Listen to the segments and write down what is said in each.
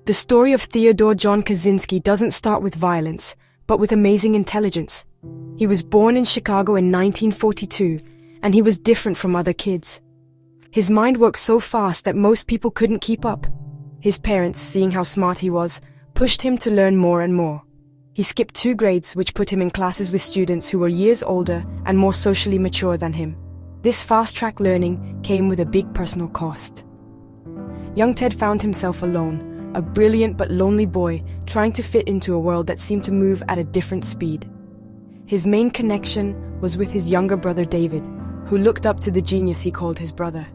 The story of Theodore John Kaczynski doesn't start with violence, but with amazing intelligence. He was born in Chicago in 1942, and he was different from other kids. His mind worked so fast that most people couldn't keep up. His parents, seeing how smart he was, pushed him to learn more and more. He skipped 2 grades, which put him in classes with students who were years older and more socially mature than him. This fast-track learning came with a big personal cost. Young Ted found himself alone, a brilliant but lonely boy trying to fit into a world that seemed to move at a different speed. His main connection was with his younger brother David, who looked up to the genius he called his brother.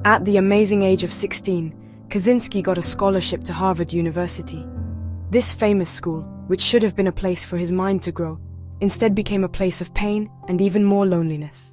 At the amazing age of 16, Kaczynski got a scholarship to Harvard University. This famous school, which should have been a place for his mind to grow, instead became a place of pain and even more loneliness.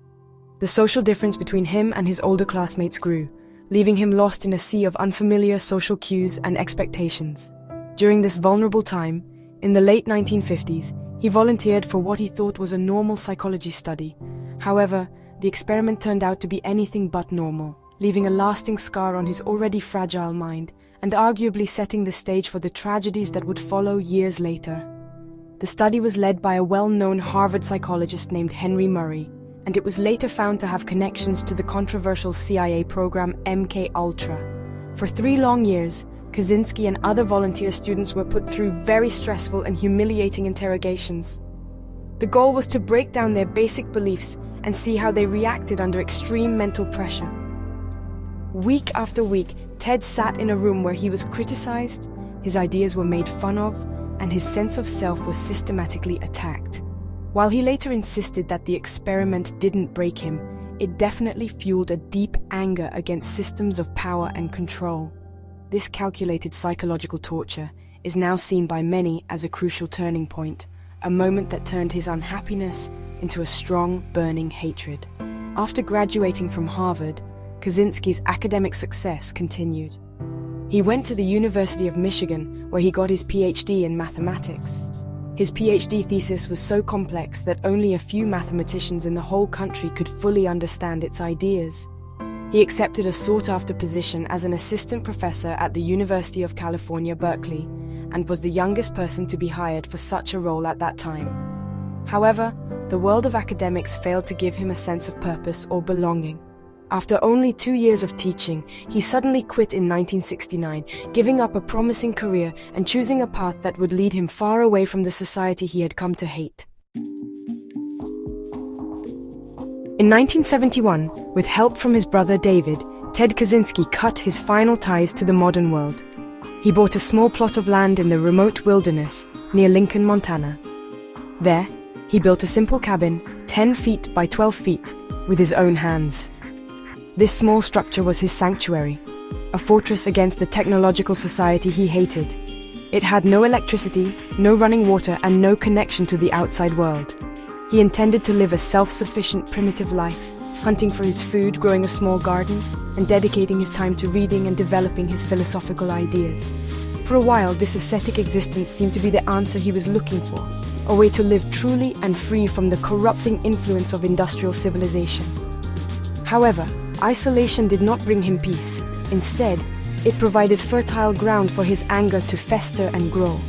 The social difference between him and his older classmates grew, leaving him lost in a sea of unfamiliar social cues and expectations. During this vulnerable time, in the late 1950s, he volunteered for what he thought was a normal psychology study. However, the experiment turned out to be anything but normal, leaving a lasting scar on his already fragile mind and arguably setting the stage for the tragedies that would follow years later. The study was led by a well-known Harvard psychologist named Henry Murray, and it was later found to have connections to the controversial CIA program MKUltra. For 3 long years, Kaczynski and other volunteer students were put through very stressful and humiliating interrogations. The goal was to break down their basic beliefs and see how they reacted under extreme mental pressure. Week after week, Ted sat in a room where he was criticized, his ideas were made fun of, and his sense of self was systematically attacked. While he later insisted that the experiment didn't break him, it definitely fueled a deep anger against systems of power and control. This calculated psychological torture is now seen by many as a crucial turning point, a moment that turned his unhappiness into a strong, burning hatred. After graduating from Harvard, Kaczynski's academic success continued. He went to the University of Michigan, where he got his PhD in mathematics. His PhD thesis was so complex that only a few mathematicians in the whole country could fully understand its ideas. He accepted a sought-after position as an assistant professor at the University of California, Berkeley, and was the youngest person to be hired for such a role at that time. However, the world of academics failed to give him a sense of purpose or belonging. After only 2 years of teaching, he suddenly quit in 1969, giving up a promising career and choosing a path that would lead him far away from the society he had come to hate. In 1971, with help from his brother David, Ted Kaczynski cut his final ties to the modern world. He bought a small plot of land in the remote wilderness near Lincoln, Montana. There, he built a simple cabin, 10 feet by 12 feet, with his own hands. This small structure was his sanctuary, a fortress against the technological society he hated. It had no electricity, no running water, and no connection to the outside world. He intended to live a self-sufficient, primitive life, hunting for his food, growing a small garden, and dedicating his time to reading and developing his philosophical ideas. For a while, this ascetic existence seemed to be the answer he was looking for, a way to live truly and free from the corrupting influence of industrial civilization. However, isolation did not bring him peace. Instead, it provided fertile ground for his anger to fester and grow.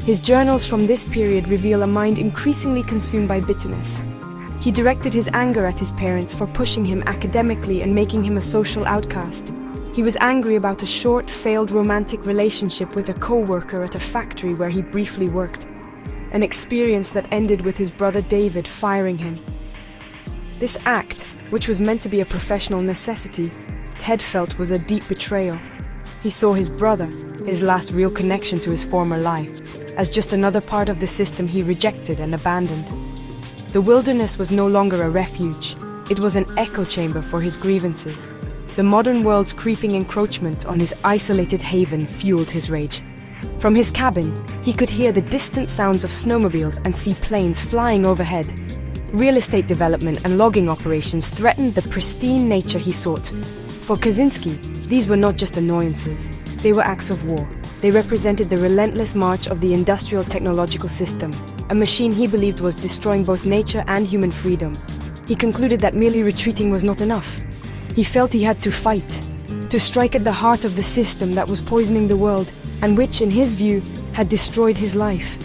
His journals from this period reveal a mind increasingly consumed by bitterness. He directed his anger at his parents for pushing him academically and making him a social outcast. He was angry about a short, failed romantic relationship with a co-worker at a factory where he briefly worked, an experience that ended with his brother David firing him. This act, which was meant to be a professional necessity, Ted felt was a deep betrayal. He saw his brother, his last real connection to his former life, as just another part of the system he rejected and abandoned. The wilderness was no longer a refuge. It was an echo chamber for his grievances. The modern world's creeping encroachment on his isolated haven fueled his rage. From his cabin, he could hear the distant sounds of snowmobiles and see planes flying overhead. Real estate development and logging operations threatened the pristine nature he sought. For Kaczynski, these were not just annoyances. They were acts of war. They represented the relentless march of the industrial technological system, a machine he believed was destroying both nature and human freedom. He concluded that merely retreating was not enough. He felt he had to fight to strike at the heart of the system that was poisoning the world and which, in his view, had destroyed his life.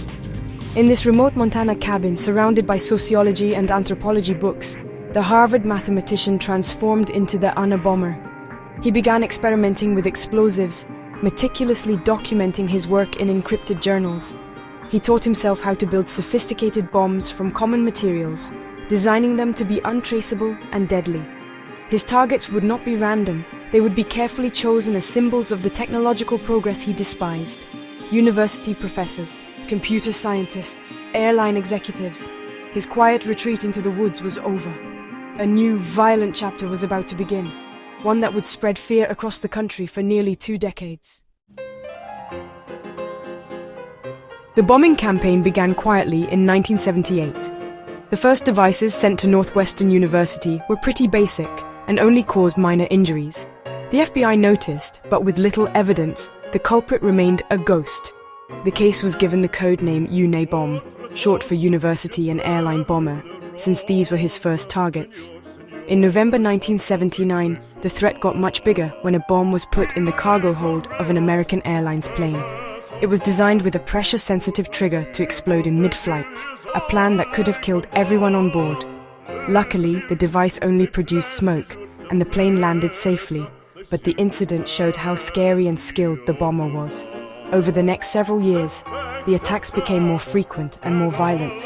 In this remote Montana cabin, surrounded by sociology and anthropology books, the Harvard mathematician transformed into the Unabomber. He began experimenting with explosives, meticulously documenting his work in encrypted journals. He taught himself how to build sophisticated bombs from common materials, designing them to be untraceable and deadly. His targets would not be random. They would be carefully chosen as symbols of the technological progress he despised. University professors, computer scientists, airline executives. His quiet retreat into the woods was over. A new, violent chapter was about to begin, one that would spread fear across the country for nearly 2 decades. The bombing campaign began quietly in 1978. The first devices sent to Northwestern University were pretty basic and only caused minor injuries. The FBI noticed, but with little evidence, the culprit remained a ghost. The case was given the code name UNABOM, short for University and Airline Bomber, since these were his first targets. In November 1979, the threat got much bigger when a bomb was put in the cargo hold of an American Airlines plane. It was designed with a pressure-sensitive trigger to explode in mid-flight, a plan that could have killed everyone on board. Luckily, the device only produced smoke, and the plane landed safely, but the incident showed how scary and skilled the bomber was. Over the next several years, the attacks became more frequent and more violent.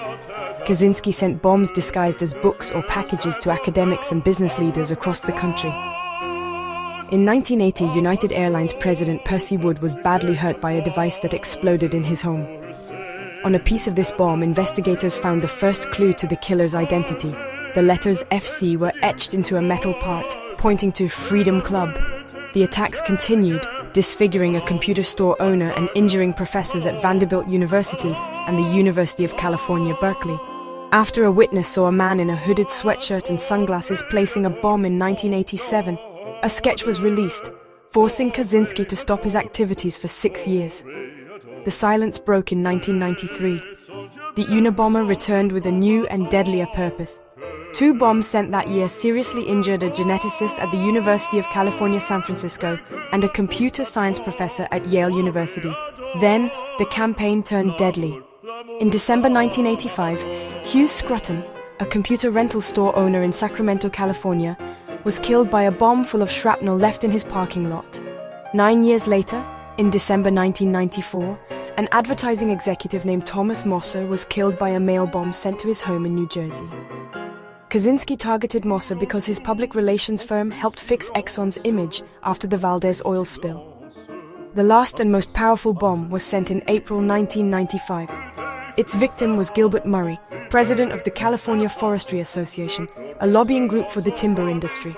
Kaczynski sent bombs disguised as books or packages to academics and business leaders across the country. In 1980, United Airlines President Percy Wood was badly hurt by a device that exploded in his home. On a piece of this bomb, investigators found the first clue to the killer's identity. The letters FC were etched into a metal part, pointing to Freedom Club. The attacks continued, disfiguring a computer store owner and injuring professors at Vanderbilt University and the University of California, Berkeley. After a witness saw a man in a hooded sweatshirt and sunglasses placing a bomb in 1987, a sketch was released, forcing Kaczynski to stop his activities for 6 years. The silence broke in 1993. The Unabomber returned with a new and deadlier purpose. 2 bombs sent that year seriously injured a geneticist at the University of California, San Francisco, and a computer science professor at Yale University. Then, the campaign turned deadly. In December 1985, Hugh Scruton, a computer rental store owner in Sacramento, California, was killed by a bomb full of shrapnel left in his parking lot. 9 years later, in December 1994, an advertising executive named Thomas Mosser was killed by a mail bomb sent to his home in New Jersey. Kaczynski targeted Mosser because his public relations firm helped fix Exxon's image after the Valdez oil spill. The last and most powerful bomb was sent in April 1995. Its victim was Gilbert Murray, president of the California Forestry Association, a lobbying group for the timber industry.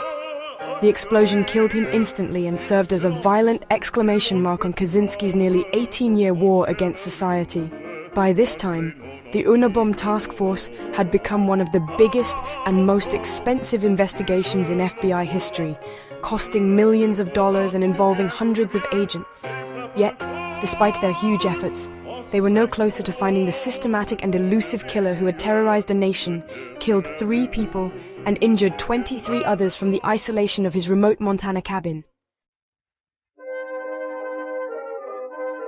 The explosion killed him instantly and served as a violent exclamation mark on Kaczynski's nearly 18-year war against society. By this time, the Unabomber task force had become one of the biggest and most expensive investigations in FBI history, costing millions of dollars and involving hundreds of agents. Yet, despite their huge efforts, they were no closer to finding the systematic and elusive killer who had terrorized a nation, killed 3 people, and injured 23 others from the isolation of his remote Montana cabin.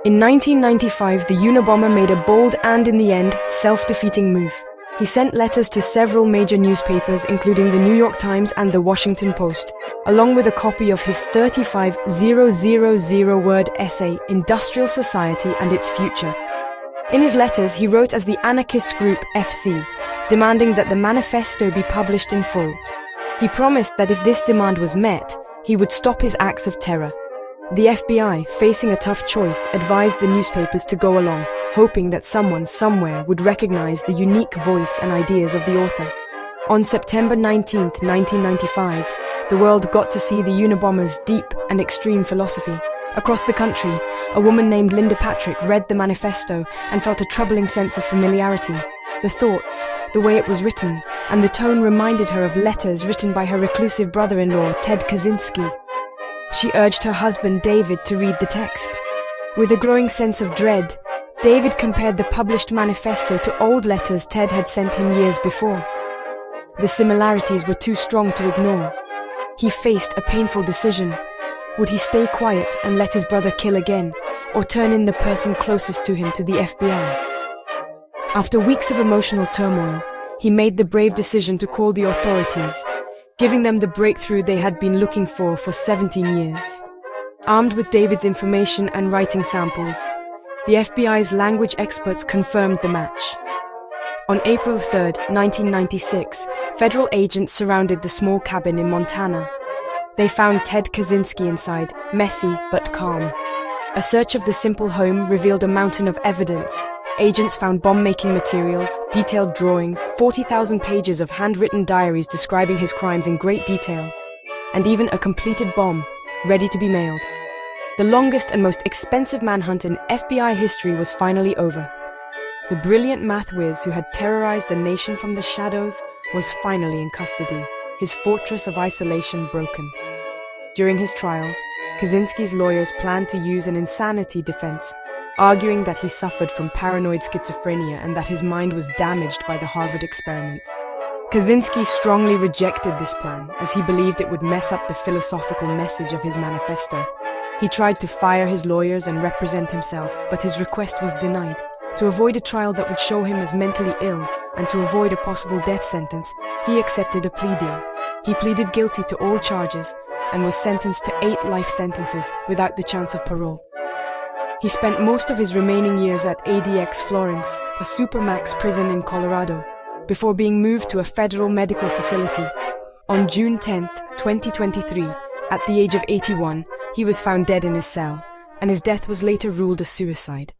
In 1995, the Unabomber made a bold and, in the end, self-defeating move. He sent letters to several major newspapers, including the New York Times and the Washington Post, along with a copy of his 35,000-word essay, Industrial Society and Its Future. In his letters, he wrote as the anarchist group FC, demanding that the manifesto be published in full. He promised that if this demand was met, he would stop his acts of terror. The FBI, facing a tough choice, advised the newspapers to go along, hoping that someone somewhere would recognize the unique voice and ideas of the author. On September 19, 1995, the world got to see the Unabomber's deep and extreme philosophy. Across the country, a woman named Linda Patrick read the manifesto and felt a troubling sense of familiarity. The thoughts, the way it was written, and the tone reminded her of letters written by her reclusive brother-in-law, Ted Kaczynski. She urged her husband, David, to read the text. With a growing sense of dread, David compared the published manifesto to old letters Ted had sent him years before. The similarities were too strong to ignore. He faced a painful decision. Would he stay quiet and let his brother kill again, or turn in the person closest to him to the FBI? After weeks of emotional turmoil, he made the brave decision to call the authorities, giving them the breakthrough they had been looking for 17 years. Armed with David's information and writing samples, the FBI's language experts confirmed the match. On April 3, 1996, federal agents surrounded the small cabin in Montana. They found Ted Kaczynski inside, messy but calm. A search of the simple home revealed a mountain of evidence. Agents found bomb-making materials, detailed drawings, 40,000 pages of handwritten diaries describing his crimes in great detail, and even a completed bomb, ready to be mailed. The longest and most expensive manhunt in FBI history was finally over. The brilliant math whiz who had terrorized the nation from the shadows was finally in custody, his fortress of isolation broken. During his trial, Kaczynski's lawyers planned to use an insanity defense, arguing that he suffered from paranoid schizophrenia and that his mind was damaged by the Harvard experiments. Kaczynski strongly rejected this plan, as he believed it would mess up the philosophical message of his manifesto. He tried to fire his lawyers and represent himself, but his request was denied. To avoid a trial that would show him as mentally ill, and to avoid a possible death sentence, he accepted a plea deal. He pleaded guilty to all charges, and was sentenced to 8 life sentences without the chance of parole. He spent most of his remaining years at ADX Florence, a supermax prison in Colorado, before being moved to a federal medical facility. On June 10, 2023, at the age of 81, he was found dead in his cell, and his death was later ruled a suicide.